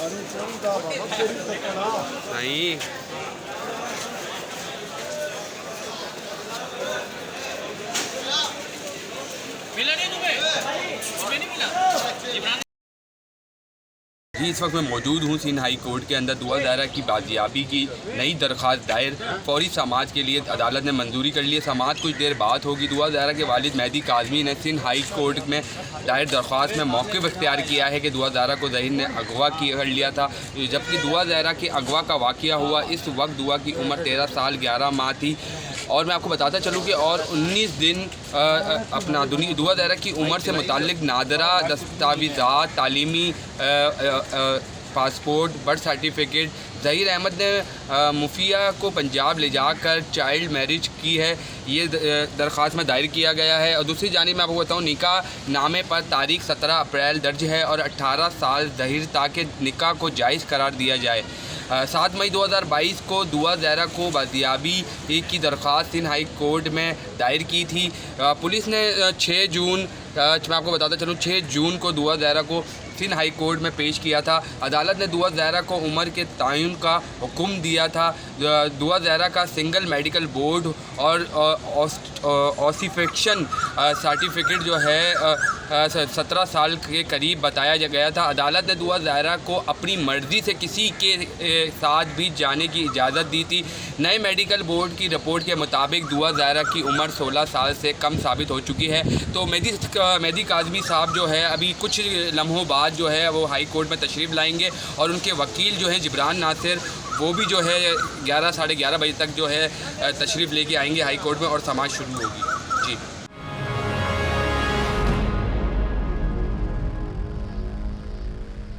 नहीं मिला नहीं तुम्हें? तुम्हें नहीं मिला? जी, इस वक्त मैं मौजूद हूँ सिंध हाई कोर्ट के अंदर। दुआ दायरा की बाजियाबी की नई दरख्वास्त दायर, फौरी समाज के लिए अदालत ने मंजूरी कर ली है। समाज कुछ देर बाद होगी। दुआ दायरा के वालिद मेहदी काज़मी ने सिंध हाई कोर्ट में दायर दरख्वास्त में मौक़िफ़ इख्तियार किया है कि दुआ दायरा को ज़हीर ने अगवा कर लिया था। जबकि दुआ दायरा के अगवा का वाक़या हुआ इस वक्त दुआ की उम्र 13 साल 11 माह थी। और मैं आपको बताता चलूँ कि और 19 दिन अपना दुआ दायरा की उम्र से मुताल्लिक़ नादरा दस्तावेज़ात, तालीमी passport, birth certificate Zaheer Ahmed ने मुफिया को पंजाब ले जाकर चाइल्ड मैरिज की है। ये दरख्वास्त में दायर किया गया है। और दूसरी जानिब मैं आपको बताऊँ, निकाह नामे पर तारीख 17 अप्रैल दर्ज है और 18 साल ज़हीर ताकि निकाह को जायज़ करार दिया जाए। 7 मई 2022 को दुआ दायरा को बाजियाबी की दरख्वास्त सिंध हाई कोर्ट में दायर की थी। पुलिस ने 6 जून मैं आपको बताता चलूँ 6 जून को दुआ दायरा को सिंध हाई कोर्ट में पेश किया था। अदालत ने दुआ दायरा को उम्र के तयन का हुक्म दिया था। दुआ दायरा का सिंगल मेडिकल बोर्ड और ऑसिफिकेशन सर्टिफिकेट जो है 17 साल के करीब बताया गया था। अदालत ने दुआ दायरा को अपनी मर्ज़ी से किसी के साथ भी जाने की इजाज़त दी थी। नए मेडिकल बोर्ड की रिपोर्ट के मुताबिक दुआ दायरा की उम्र 16 साल से कम साबित हो चुकी है। तो मेहदी काज़मी साहब जो है अभी कुछ लम्हों बाद जो है वो हाई कोर्ट में तशरीफ़ लाएंगे और उनके वकील जो हैं जिब्रान नासिर, वो भी जो है 11 साढ़े 11 बजे तक जो है तशरीफ़ लेके आएंगे हाई कोर्ट में और समाअत शुरू होगी। जी।